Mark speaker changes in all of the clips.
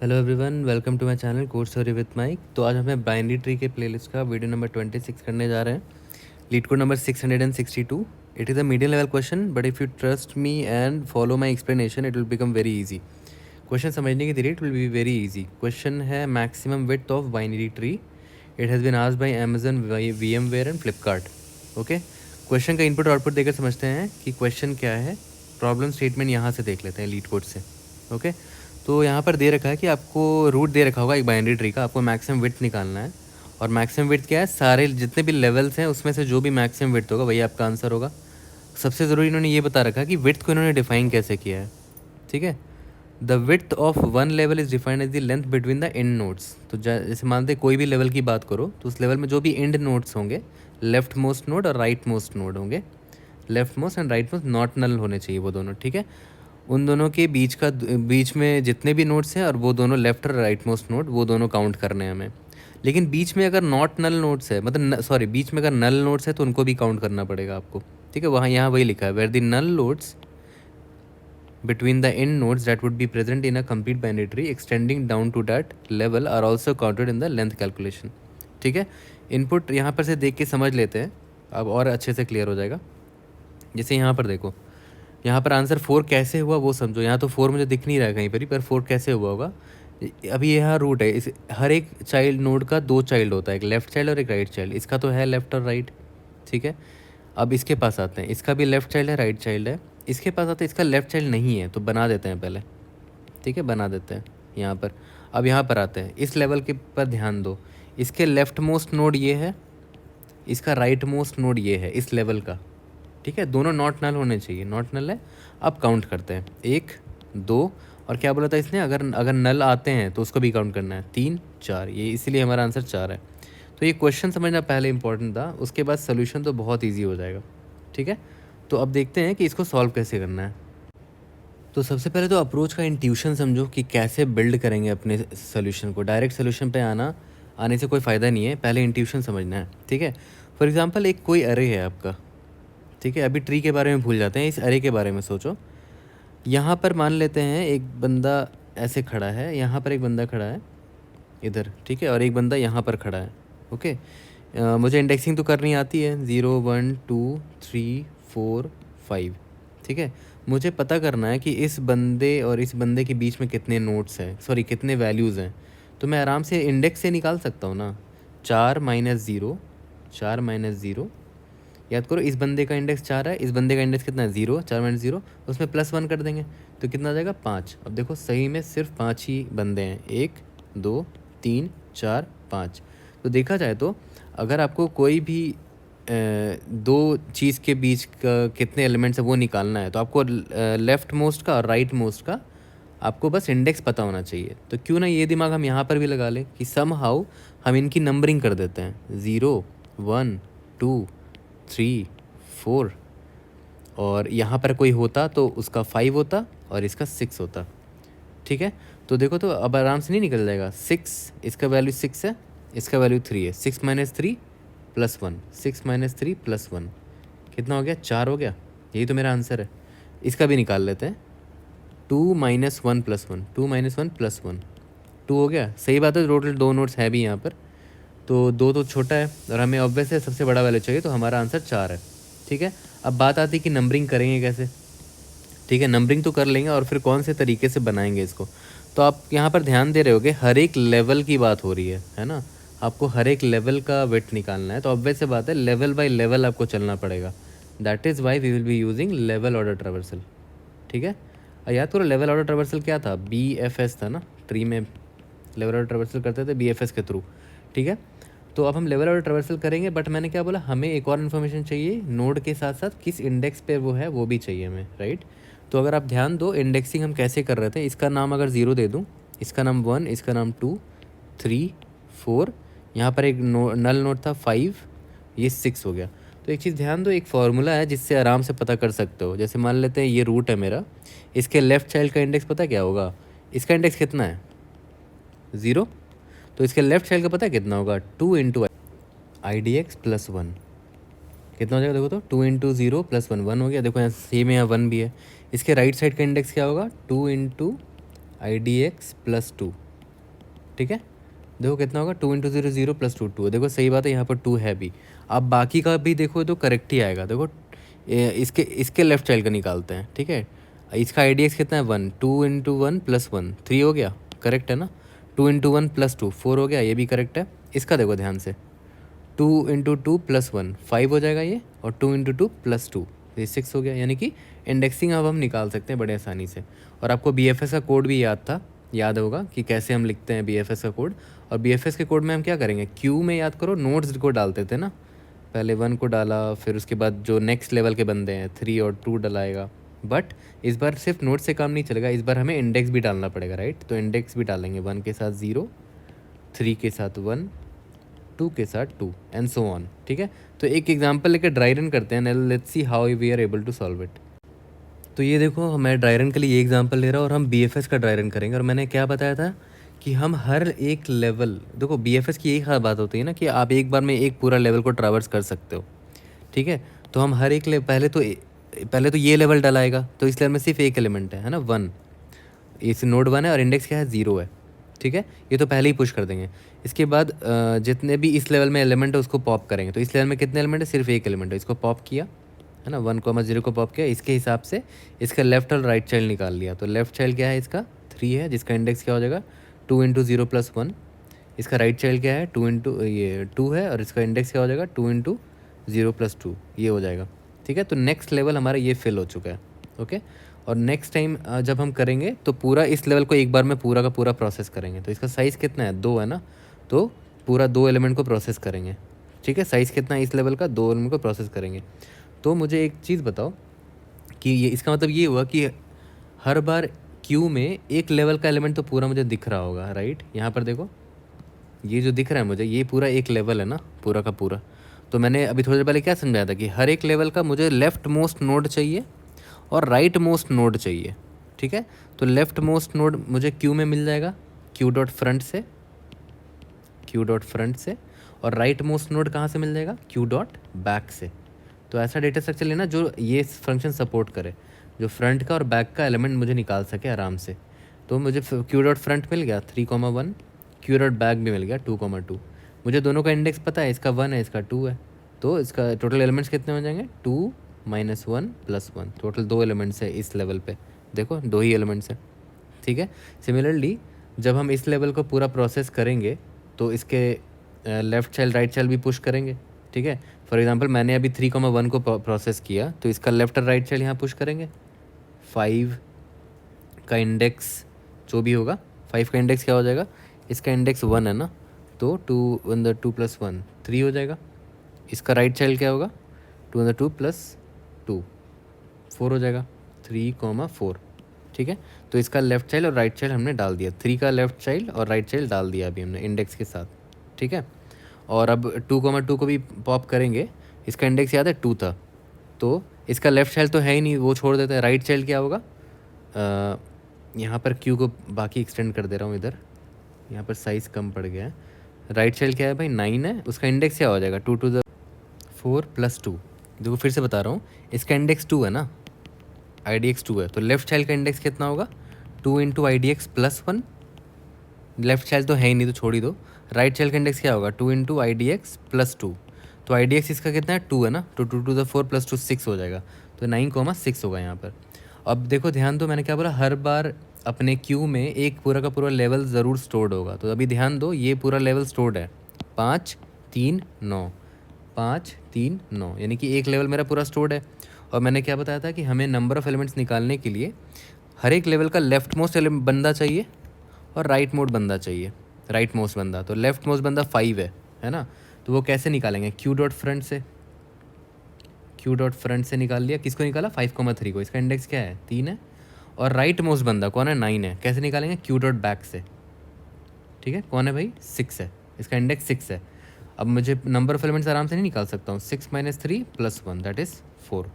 Speaker 1: Hello everyone, welcome to my channel code story with Mike. तो आज हमें binary tree के प्लेलिस्ट का वीडियो नंबर 26 करने जा रहे हैं। Leet code number 662। It is a medium level question, but if you trust me and follow my explanation it will become very easy. Question समझने की धीरे it will be very easy. Question है maximum width of binary tree. It has been asked bye Amazon, VMware and Flipkart. Okay, question का input output देकर समझते हैं कि question क्या है। प्रॉब्लम स्टेटमेंट यहाँ से देख लेते हैं लीड कोड से। ओके, तो यहाँ पर दे रखा है कि आपको रूट दे रखा होगा एक बाइनरी ट्री का, आपको मैक्सिमम विड्थ निकालना है। और मैक्सिमम विड्थ क्या है, सारे जितने भी लेवल्स हैं उसमें से जो भी मैक्सिमम विड्थ होगा वही आपका आंसर होगा। सबसे ज़रूरी इन्होंने ये बता रखा है कि विड्थ को इन्होंने डिफाइन कैसे किया है। ठीक है, the width of one level is defined as the length between the end nodes. तो जैसे मानते कोई भी लेवल की बात करो तो उस लेवल में जो भी एंड नोड्स होंगे, लेफ्ट मोस्ट नोड और राइट मोस्ट नोड होंगे। Left most and right most not null होने चाहिए वो दोनों। ठीक है, उन दोनों के बीच में जितने भी नोड्स हैं और वो दोनों लेफ्ट और राइट मोस्ट नोड वो दोनों काउंट करने हैं हमें। लेकिन बीच में अगर नॉट नल नोड्स है, मतलब सॉरी बीच में अगर नल नोड्स है तो उनको भी काउंट करना पड़ेगा आपको। ठीक है, वहाँ यहाँ वही लिखा है, where the null nodes between the end nodes that would be present in a complete binary tree extending down to that level are also counted in the length calculation। ठीक है, इनपुट यहाँ पर से देख के समझ लेते हैं, अब और अच्छे से क्लियर हो जाएगा। जैसे यहाँ पर देखो, यहाँ पर आंसर 4 कैसे हुआ वो समझो। यहाँ तो 4 मुझे दिख नहीं रहा है कहीं पर ही, पर 4 कैसे हुआ होगा। अभी यहाँ रूट है, इस हर एक चाइल्ड नोड का 2 चाइल्ड होता है, एक लेफ्ट चाइल्ड और एक राइट चाइल्ड। इसका तो है लेफ्ट और राइट। ठीक है, अब इसके पास आते हैं, इसका भी लेफ्ट चाइल्ड है राइट चाइल्ड है। इसके पास आते हैं, इसका लेफ्ट चाइल्ड नहीं है तो बना देते हैं पहले। ठीक है, बना देते हैं यहाँ पर। अब यहाँ पर आते हैं, इस लेवल के पर ध्यान दो। इसके लेफ्ट मोस्ट नोड ये है, इसका राइट मोस्ट नोड ये है इस लेवल का। ठीक है, दोनों नॉट नल होने चाहिए, नॉट नल है। अब काउंट करते हैं, 1 2 और क्या बोला था इसने, अगर अगर नल आते हैं तो उसको भी काउंट करना है, 3 4। ये इसीलिए हमारा आंसर 4 है। तो ये क्वेश्चन समझना पहले इंपॉर्टेंट था, उसके बाद सोल्यूशन तो बहुत ईजी हो जाएगा। ठीक है, तो अब देखते हैं कि इसको सॉल्व कैसे करना है। तो सबसे पहले तो अप्रोच का इंट्यूशन समझो कि कैसे बिल्ड करेंगे अपने सोल्यूशन को। डायरेक्ट सोल्यूशन पे आने से कोई फ़ायदा नहीं है, पहले इंट्यूशन समझना है। ठीक है, फॉर एग्जांपल एक कोई अरे है आपका। ठीक है, अभी ट्री के बारे में भूल जाते हैं, इस अरे के बारे में सोचो। यहाँ पर मान लेते हैं एक बंदा ऐसे खड़ा है, यहाँ पर एक बंदा खड़ा है इधर। ठीक है, और एक बंदा यहाँ पर खड़ा है। ओके, मुझे इंडेक्सिंग तो करनी आती है, 0 1 2 3 4 5। ठीक है, मुझे पता करना है कि इस बंदे और इस बंदे के बीच में कितने नोट्स हैं, सॉरी कितने वैल्यूज़ हैं। तो मैं आराम से इंडेक्स से निकाल सकता हूँ ना, 4 - 0, 4 - 0। याद करो, इस बंदे का इंडेक्स 4 है, इस बंदे का इंडेक्स कितना है 0, 4 - 0, उसमें +1 कर देंगे तो कितना आ जाएगा 5। अब देखो सही में सिर्फ 5 ही बंदे हैं, 1 2 3 4 5। तो देखा जाए तो अगर आपको कोई भी दो चीज़ के बीच का कितने एलिमेंट्स है वो निकालना है तो आपको लेफ्ट मोस्ट का और राइट मोस्ट का आपको बस इंडेक्स पता होना चाहिए। तो क्यों ना ये दिमाग हम यहाँ पर भी लगा लें कि सम हाउ हम इनकी नंबरिंग कर देते हैं, 0 1 2 3 4, और यहाँ पर कोई होता तो उसका 5 होता और इसका 6 होता। ठीक है, तो देखो तो अब आराम से नहीं निकल जाएगा। 6, इसका वैल्यू 6 है, इसका वैल्यू 3 है। 6 - 3 + 1, 6 - 3 + 1 कितना हो गया, 4 हो गया। यही तो मेरा आंसर है। इसका भी निकाल लेते हैं, 2 - 1 + 1, 2 - 1 + 1, 2 हो गया। सही बात है, टोटल 2 नोट्स है भी यहाँ पर, तो 2 तो छोटा है और हमें ऑब्वियस है सबसे बड़ा वैल्यू चाहिए, तो हमारा आंसर 4 है। ठीक है, अब बात आती है कि नंबरिंग करेंगे कैसे। ठीक है, नंबरिंग तो कर लेंगे और फिर कौन से तरीके से बनाएंगे इसको। तो आप यहाँ पर ध्यान दे रहे होगे, हर एक लेवल की बात हो रही है ना। आपको हर एक लेवल का वेट निकालना है, तो ऑब्वियस से बात है लेवल बाय लेवल आपको चलना पड़ेगा। That is why we will be using level order traversal. ठीक है, याद करो लेवल ऑर्डर ट्रैवर्सल क्या था, BFS था ना। ट्री में लेवल ऑर्डर ट्रैवर्सल करते थे BFS के थ्रू। ठीक है, तो अब हम लेवल ऑर्डर ट्रैवर्सल करेंगे, बट मैंने क्या बोला, हमें एक और इन्फॉर्मेशन चाहिए, नोड के साथ साथ किस इंडेक्स पे वो है वो भी चाहिए हमें, राइट। तो अगर आप ध्यान दो, इंडेक्सिंग हम कैसे कर रहे थे, इसका नाम अगर 0 दे दूँ, इसका नाम 1, इसका नाम 2 3 4, यहाँ पर एक नल नोड था 5, ये 6 हो गया। तो एक चीज़ ध्यान दो, एक फार्मूला है जिससे आराम से पता कर सकते हो। जैसे मान लेते हैं ये रूट है मेरा, इसके लेफ्ट चाइल्ड का इंडेक्स पता क्या होगा, इसका इंडेक्स कितना है 0, तो इसके लेफ्ट चाइल्ड का पता है कितना होगा, 2 × IDX + 1 कितना हो जाएगा, देखो तो 2 × 0 + 1 1 हो गया। देखो यहाँ सेम है, यहाँ 1 भी है। इसके राइट साइड का इंडेक्स क्या होगा, 2 × IDX + 2, ठीक है, देखो कितना होगा, 2 इंटू 0 0 प्लस 2 2, देखो सही बात है, यहाँ पर 2 है भी। अब बाकी का भी देखो तो करेक्ट ही आएगा। देखो इसके लेफ्ट चाइल्ड का निकालते हैं, ठीक है। इसका आई डी एक्स कितना है 1, 2 इंटू 1 प्लस 1 3 हो गया, करेक्ट है ना। 2 इंटू 1 प्लस 2 4 हो गया, ये भी करेक्ट है। इसका देखो ध्यान से, 2 इंटू 2 प्लस 1 5 हो जाएगा ये, और 2 इंटू 2 प्लस 2 ये 6 हो गया। यानी कि इंडेक्सिंग अब हम निकाल सकते हैं बड़े आसानी से। और आपको बी एफ एस का कोड भी याद होगा कि कैसे हम लिखते हैं बी एफ एस का कोड। और बी एफ एस के कोड में हम क्या करेंगे, क्यू में याद करो नोट्स को डालते थे ना, पहले 1 को डाला, फिर उसके बाद जो नेक्स्ट लेवल के बंदे हैं 3 और 2 डलाएगा। बट इस बार सिर्फ नोट से काम नहीं चलेगा, इस बार हमें इंडेक्स भी डालना पड़ेगा, राइट। तो इंडेक्स भी डालेंगे, 1 के साथ 0, 3 के साथ 1, 2 के साथ 2 एंड सो ऑन, ठीक है। तो एक एग्जांपल लेकर ड्राई रन करते हैं, let's see how we are able to solve it. तो ये देखो, मैं ड्राई रन के लिए ये एग्जांपल ले रहा हूँ और हम बी एफ एस का ड्राई रन करेंगे। और मैंने क्या बताया था कि हम हर एक लेवल, देखो बी एफ एस की एक बात होती है ना कि आप एक बार में एक पूरा लेवल को ट्रैवर्स कर सकते हो, ठीक है। तो हम हर एक पहले तो ये लेवल डलाएगा, तो इस लेवल में सिर्फ एक एलिमेंट है ना 1, इस नोड 1 है और इंडेक्स क्या है 0 है, ठीक है। ये तो पहले ही पुश कर देंगे। इसके बाद जितने भी इस लेवल में एलिमेंट है उसको पॉप करेंगे। तो इस लेवल में कितने एलिमेंट है, सिर्फ एक एलिमेंट है, इसको पॉप किया है ना, 1,0 को पॉप किया। इसके हिसाब से इसका लेफ्ट और राइट चाइल्ड निकाल लिया। तो लेफ्ट चाइल्ड क्या है इसका 3 है, जिसका इंडेक्स क्या हो जाएगा 2 इंटू 0 प्लस 1। इसका राइट चाइल्ड क्या है 2 इंटू ये 2 है, और इसका इंडेक्स क्या हो जाएगा 2 इंटू 0 प्लस 2, ये हो जाएगा, ठीक है। तो नेक्स्ट लेवल हमारा ये फिल हो चुका है, ओके। और नेक्स्ट टाइम जब हम करेंगे तो पूरा इस लेवल को एक बार में पूरा का पूरा प्रोसेस करेंगे। तो इसका साइज़ कितना है 2 है ना, तो पूरा 2 एलिमेंट को प्रोसेस करेंगे, ठीक है। साइज़ कितना है इस लेवल का, 2 एलिमेंट को प्रोसेस करेंगे। तो मुझे एक चीज़ बताओ कि ये इसका मतलब ये हुआ कि हर बार क्यू में एक लेवल का एलिमेंट तो पूरा मुझे दिख रहा होगा, राइट। यहाँ पर देखो ये जो दिख रहा है मुझे, ये पूरा एक लेवल है ना पूरा का पूरा। तो मैंने अभी थोड़ी देर पहले क्या समझाया था कि हर एक लेवल का मुझे लेफ्ट मोस्ट नोड चाहिए और राइट मोस्ट नोड चाहिए, ठीक है। तो लेफ्ट मोस्ट नोड मुझे क्यू में मिल जाएगा, क्यू डॉट फ्रंट से, और राइट मोस्ट नोड कहाँ से मिल जाएगा, क्यू डॉट बैक से। तो ऐसा डेटा स्ट्रक्चर लेना जो ये फंक्शन सपोर्ट करे, जो फ्रंट का और बैक का एलिमेंट मुझे निकाल सके आराम से। तो मुझे क्यू डॉट फ्रंट मिल गया 3,1, क्यू डॉट बैक भी मिल गया 2,2। मुझे दोनों का इंडेक्स पता है, इसका 1 है इसका 2 है। तो इसका टोटल एलिमेंट्स कितने हो जाएंगे 2 माइनस 1 प्लस 1, टोटल 2 एलिमेंट्स है इस लेवल पे, देखो 2 ही एलिमेंट्स है, ठीक है। सिमिलरली जब हम इस लेवल को पूरा प्रोसेस करेंगे तो इसके लेफ़्ट चाइल्ड राइट चाइल्ड भी पुश करेंगे, ठीक है। फॉर एग्जांपल मैंने अभी 3,1 को प्रोसेस किया, तो इसका लेफ्ट और राइट चाइल्ड यहाँ पुश करेंगे। 5 का इंडेक्स जो भी होगा, 5 का इंडेक्स क्या हो जाएगा, इसका इंडेक्स 1 है ना, तो 2 प्लस 1 3 हो जाएगा। इसका राइट चाइल्ड क्या होगा 2 प्लस 2 4 हो जाएगा, 3,4, ठीक है। तो इसका लेफ्ट चाइल्ड और राइट चाइल्ड हमने डाल दिया, 3 का लेफ्ट चाइल्ड और राइट चाइल्ड डाल दिया अभी हमने इंडेक्स के साथ, ठीक है। और अब 2,2 को भी पॉप करेंगे, इसका इंडेक्स याद है 2 था, तो इसका लेफ्ट चाइल्ड तो है ही नहीं, वो छोड़ देते हैं। राइट चाइल्ड क्या होगा, यहाँ पर क्यू को बाकी एक्सटेंड कर दे रहा हूँ इधर, यहाँ पर साइज़ कम पड़ गया है। राइट चाइल्ड क्या है भाई 9 है, उसका इंडेक्स क्या हो जाएगा 2 टू द 4 प्लस 2। देखो फिर से बता रहा हूँ, इसका इंडेक्स 2 है ना, आई डी एक्स 2 है, तो लेफ्ट चाइल्ड का इंडेक्स कितना होगा 2 इंटू आई D x plus 1। Left child तो है ही नहीं तो छोड़ ही दो। राइट चाइल्ड का इंडेक्स क्या होगा 2 इंटू आई डी एक्स प्लस 2। तो आई डी एक्स इसका कितना है 2 है ना, तो 2 टू द 4 प्लस 2 6 हो जाएगा, तो 9,6 होगा यहाँ पर। अब देखो ध्यान दो, मैंने क्या बोला, हर बार अपने क्यू में एक पूरा का पूरा लेवल ज़रूर स्टोर्ड होगा। तो अभी ध्यान दो, ये पूरा लेवल स्टोर्ड है 5 3 9, 5 3 9, यानी कि एक लेवल मेरा पूरा स्टोर्ड है। और मैंने क्या बताया था कि हमें नंबर ऑफ़ एलिमेंट्स निकालने के लिए हर एक लेवल का लेफ्ट मोस्ट बंदा चाहिए और राइट मोस्ट बंदा चाहिए, राइट मोस्ट बंदा। तो लेफ्ट मोस्ट बंदा 5 है ना, तो वो कैसे निकालेंगे, क्यू डॉट फ्रंट से निकाल लिया। किसको निकाला 5,3 को, इसका इंडेक्स क्या है 3 है। और राइट मोस्ट बंदा कौन है 9 है, कैसे निकालेंगे क्यू डॉट बैक से, ठीक है। कौन है भाई 6 है, इसका इंडेक्स 6 है। अब मुझे नंबर ऑफ एलिमेंट्स आराम से नहीं निकाल सकता हूँ, 6 माइनस 3 प्लस 1 दैट इज़ 4,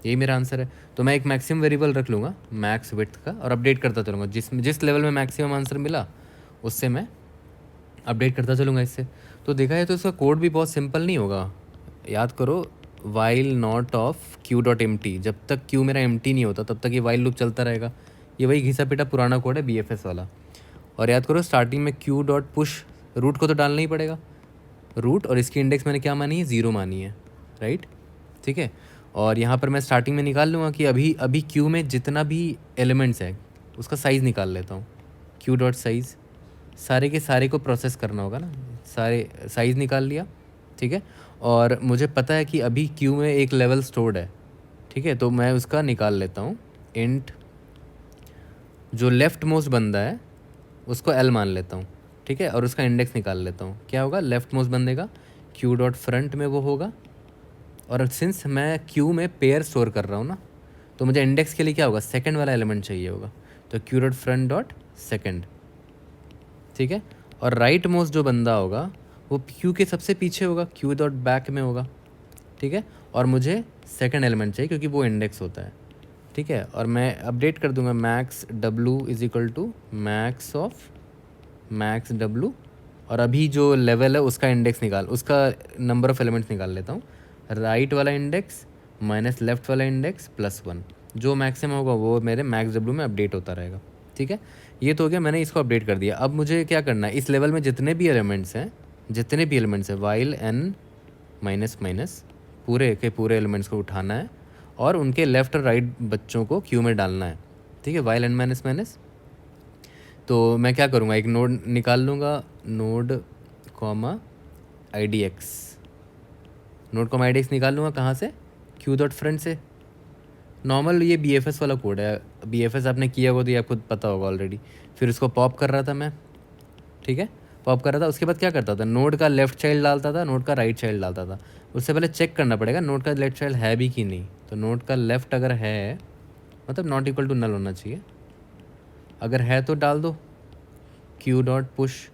Speaker 1: यही मेरा आंसर है। तो मैं एक मैक्सिमम वेरिएबल रख लूँगा मैक्स विड्थ का और अपडेट करता चलूँगा, जिस लेवल में मैक्सिमम आंसर मिला उससे मैं अपडेट करता चलूँगा इससे। तो देखा है तो इसका कोड भी बहुत सिंपल नहीं होगा, याद करो while not of Q dot empty, जब तक क्यू मेरा एम टी नहीं होता तब तक ये वाइल लूप चलता रहेगा। ये वही घिसा पिटा पुराना कोड है बी एफ एस वाला। और याद करो स्टार्टिंग में क्यू डॉट पुश, रूट को तो डालना ही पड़ेगा, रूट, और इसकी इंडेक्स मैंने क्या मानी है, 0 मानी है, राइट, ठीक है। और यहाँ पर मैं स्टार्टिंग में निकाल लूँगा कि अभी अभी क्यू में जितना भी एलिमेंट्स है उसका साइज़ निकाल लेता हूँ। क्यू डॉट साइज़, सारे के सारे को प्रोसेस करना होगा ना, सारे साइज़ निकाल लिया, ठीक है। और मुझे पता है कि अभी क्यू में एक लेवल स्टोर्ड है, ठीक है, तो मैं उसका निकाल लेता हूँ। इंट जो लेफ़्ट मोस्ट बंदा है उसको एल मान लेता हूँ, ठीक है, और उसका इंडेक्स निकाल लेता हूँ। क्या होगा, लेफ़्ट मोस्ट बंदे का क्यू डॉट फ्रंट में वो होगा, और सिंस मैं क्यू में पेयर स्टोर कर रहा हूँ ना, तो मुझे इंडेक्स के लिए क्या होगा, सेकंड वाला एलिमेंट चाहिए होगा, तो Q dot front dot second, ठीक है। और राइट मोस्ट जो बंदा होगा वो क्यू के सबसे पीछे होगा, क्यू डॉट बैक में होगा, ठीक है। और मुझे सेकंड एलिमेंट चाहिए क्योंकि वो इंडेक्स होता है, ठीक है। और मैं अपडेट कर दूंगा max W is equal to max of max W, और अभी जो लेवल है उसका इंडेक्स निकाल, उसका नंबर ऑफ़ एलिमेंट्स निकाल लेता हूँ। राइट वाला इंडेक्स माइनस लेफ़्ट वाला इंडेक्स प्लस 1, जो मैक्सिमम होगा वो मेरे मैक्स डब्लू में अपडेट होता रहेगा, ठीक है। ये तो हो गया, मैंने इसको अपडेट कर दिया। अब मुझे क्या करना है, इस लेवल में जितने भी एलिमेंट्स हैं वाइल एन माइनस माइनस, पूरे के पूरे एलिमेंट्स को उठाना है और उनके लेफ़्ट और राइट बच्चों को क्यू में डालना है, ठीक है, वाइल एन माइनस माइनस। तो मैं क्या करूँगा, एक नोड निकाल लूँगा, नोड कॉमा आई डी एक्स, नोड कॉमा आई डी एक्स निकाल लूँगा कहाँ से, क्यू डॉट फ्रंट से। नॉर्मल ये बी एफ एस वाला कोड है, बी एफ एस आपने किया होगा तो ये आपको पता होगा ऑलरेडी। फिर उसको पॉप कर रहा था मैं, ठीक है, पॉप कर रहा था। उसके बाद क्या करता था, नोड का लेफ़्ट चाइल्ड डालता था, नोड का राइट चाइल्ड डालता था। उससे पहले चेक करना पड़ेगा नोड का लेफ़्ट चाइल्ड है भी कि नहीं। तो नोड का लेफ़्ट अगर है, मतलब नॉट इक्वल टू नल होना चाहिए, अगर है तो डाल दो क्यू डॉट पुश।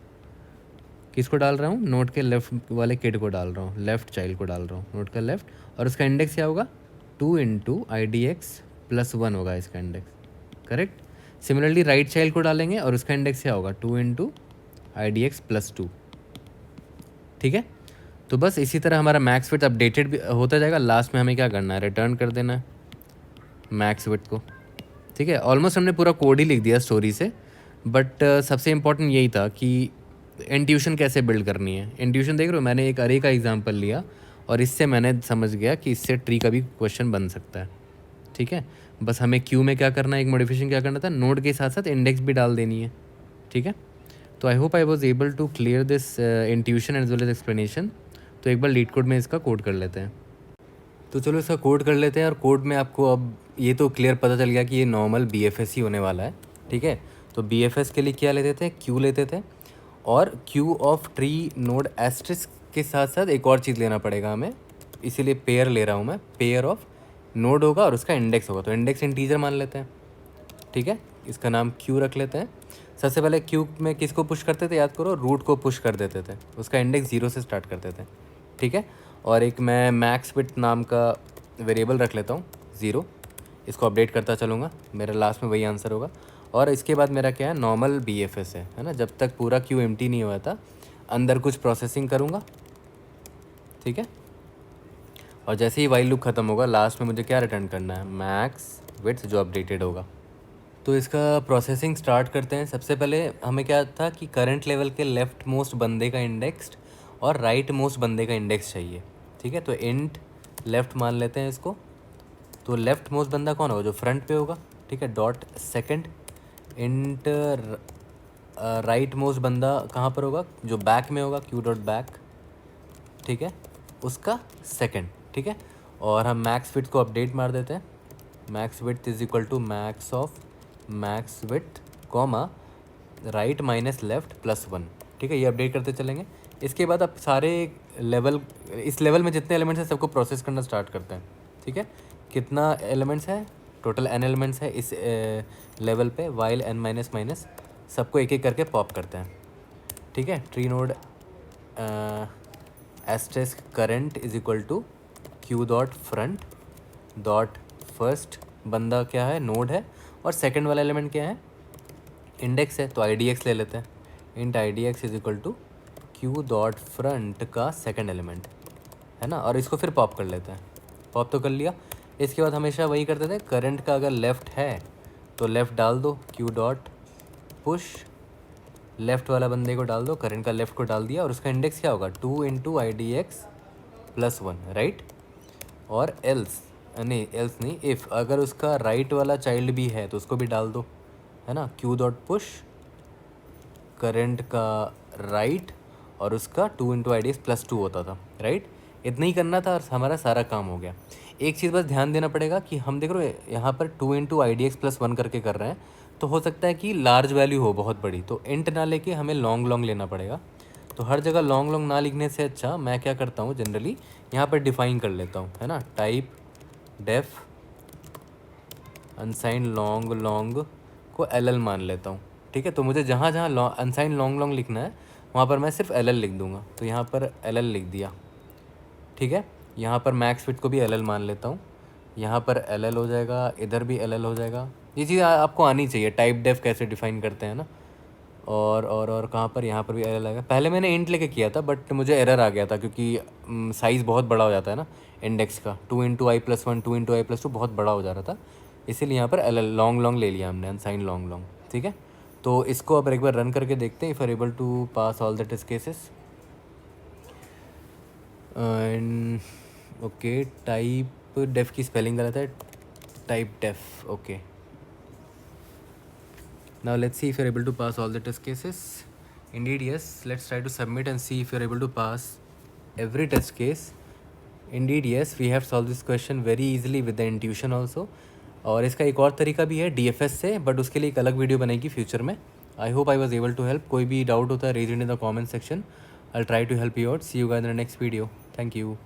Speaker 1: किसको डाल रहा हूँ, नोट के लेफ़्ट वाले किड को डाल रहा हूँ, लेफ़्ट चाइल्ड को डाल रहा हूँ, नोट का लेफ़्ट, और उसका इंडेक्स क्या होगा, 2 इंटू आई डी एक्स प्लस 1 होगा इसका index, correct. Similarly right child को डालेंगे और उसका इंडेक्स क्या होगा, 2 इंटू आई डी एक्स प्लस 2, ठीक है। तो बस इसी तरह हमारा मैक्स विड्थ अपडेटेड भी होता जाएगा। लास्ट में हमें क्या करना है, रिटर्न कर देना है मैक्स विड्थ को, ठीक है। ऑलमोस्ट हमने पूरा कोड ही लिख दिया स्टोरी से, बट सबसे इम्पॉर्टेंट यही था कि इंट्यूशन कैसे बिल्ड करनी है। इंट्यूशन देख रहे हो, मैंने एक अरे का एग्जांपल लिया और इससे मैंने समझ गया कि इससे ट्री का भी क्वेश्चन बन सकता है, ठीक है। बस हमें क्यू में क्या करना है, एक मॉडिफिकेशन क्या करना था, नोड के साथ साथ इंडेक्स भी डाल देनी है, ठीक है। तो I hope I was able to clear this intuition as well as explanation. तो एक बार लीड कोड में इसका कोड कर लेते हैं। तो चलो इसका कोड कर लेते हैं, और कोड में आपको अब ये तो क्लियर पता चल गया कि ये नॉर्मल बी एफ एस ही होने वाला है, ठीक है। तो बी एफ एस के लिए क्या लेते थे, क्यू लेते थे, और Q of tree node asterisk के साथ साथ एक और चीज़ लेना पड़ेगा हमें, इसीलिए पेयर ले रहा हूँ मैं, पेयर ऑफ नोड होगा और उसका इंडेक्स होगा, तो इंडेक्स इंटीजर मान लेते हैं, ठीक है। इसका नाम क्यू रख लेते हैं। सबसे पहले क्यू में किसको पुश करते थे, याद करो, रूट को पुश कर देते थे, उसका इंडेक्स 0 से स्टार्ट करते थे, ठीक है। और एक मैं मैक्स विड्थ नाम का वेरिएबल रख लेता हूँ 0, इसको अपडेट करता चलूँगा, मेरा लास्ट में वही आंसर होगा। और इसके बाद मेरा क्या है, नॉर्मल बी एफ एस है ना, जब तक पूरा क्यू एम्प्टी नहीं हुआ था अंदर कुछ प्रोसेसिंग करूँगा, ठीक है। और जैसे ही वाइल लूप ख़त्म होगा, लास्ट में मुझे क्या रिटर्न करना है, मैक्स विड्थ जो अपडेटेड होगा। तो इसका प्रोसेसिंग स्टार्ट करते हैं। सबसे पहले हमें क्या था कि करंट लेवल के लेफ़्ट मोस्ट बंदे का इंडेक्स और राइट मोस्ट बंदे का इंडेक्स चाहिए, ठीक है। तो इंट लेफ़्ट मान लेते हैं इसको। तो लेफ़्ट मोस्ट बंदा कौन होगा, जो फ्रंट पे होगा, ठीक है, dot second. Int right most बंदा कहाँ पर होगा, जो बैक में होगा, क्यू डॉट बैक, ठीक है, उसका सेकंड, ठीक है। और हम मैक्स विड्थ को अपडेट मार देते हैं, max width is equal to max of max width comma right minus left plus 1, ठीक है। ये अपडेट करते चलेंगे। इसके बाद अब सारे लेवल, इस लेवल में जितने एलिमेंट्स हैं सबको प्रोसेस करना स्टार्ट करते हैं, ठीक है। कितना एलिमेंट्स है, टोटल n एलिमेंट्स है इस लेवल पे, वाइल n माइनस माइनस, सबको एक एक करके पॉप करते हैं, ठीक है। Tree node asterisk current is equal to Q dot front dot first बंदा क्या है, नोड है, और सेकंड वाला एलिमेंट क्या है, इंडेक्स है, तो आई डी एक्स ले लेते हैं। Int I D X is equal to Q dot front का सेकंड एलिमेंट, है ना, और इसको फिर पॉप कर लेते हैं। पॉप तो कर लिया। इसके बाद हमेशा वही करते थे, करंट का अगर लेफ़्ट है तो लेफ़्ट डाल दो, क्यू डॉट पुश लेफ़्ट वाला बंदे को डाल दो, करंट का लेफ़्ट को डाल दिया, और उसका इंडेक्स क्या होगा 2 इंटू IDX + 1, राइट। और एल्स नहीं, इफ़ अगर उसका राइट वाला चाइल्ड भी है तो उसको भी डाल दो, है ना। Q डॉट पुश करंट का राइट और उसका 2 इंटू IDX + 2 होता था, राइट। इतना ही करना था और हमारा सारा काम हो गया। एक चीज़ बस ध्यान देना पड़ेगा कि हम देख रहे हो यहाँ पर 2 इंटू IDX + 1 करके कर रहे हैं, तो हो सकता है कि लार्ज वैल्यू हो बहुत बड़ी, तो इंट ना लेके हमें लॉन्ग लेना पड़ेगा। तो हर जगह लॉन्ग ना लिखने से अच्छा मैं क्या करता हूँ जनरली यहाँ पर डिफ़ाइन कर लेता हूँ, है ना। टाइप डेफ अनसाइन लॉन्ग को LL मान लेता हूँ, ठीक है। तो मुझे जहाँ जहाँ अनसाइन लॉन्ग लिखना है वहाँ पर मैं सिर्फ LL लिख दूँगा, तो यहाँ पर LL लिख दिया, ठीक है। यहाँ पर मैक्स फिट को भी LL मान लेता हूँ, यहाँ पर LL हो जाएगा, इधर भी LL हो जाएगा। ये चीज़ आपको आनी चाहिए, टाइप डेफ कैसे डिफ़ाइन करते हैं ना। और कहाँ पर, यहाँ पर भी LL आएगा। पहले मैंने इंट लेके किया था बट मुझे एरर आ गया था क्योंकि साइज़ बहुत बड़ा हो जाता है ना इंडेक्स का, 2 इंटू I+1 2 इंटू I+2 बहुत बड़ा हो जा रहा था, इसीलिए यहाँ पर LL लॉन्ग ले लिया हमने, अनसाइन लॉन्ग, ठीक है। तो इसको अब एक बार रन करके देखते हैं। If are able to pass all the test cases and okay. Typedef की स्पेलिंग गलत है, typedef, okay. Now let's see if you're able to pass all the test cases. Indeed yes, let's try to submit and see if you're able to pass every test case. Indeed yes, we have solved this question very easily with the intuition also. और इसका एक और तरीका भी है DFS से, but उसके लिए एक अलग वीडियो बनेगी फ्यूचर में। I hope I was able to help. कोई भी डाउट होता है raise in the comment section, I try to help you out. See you guys in the next video. Thank you.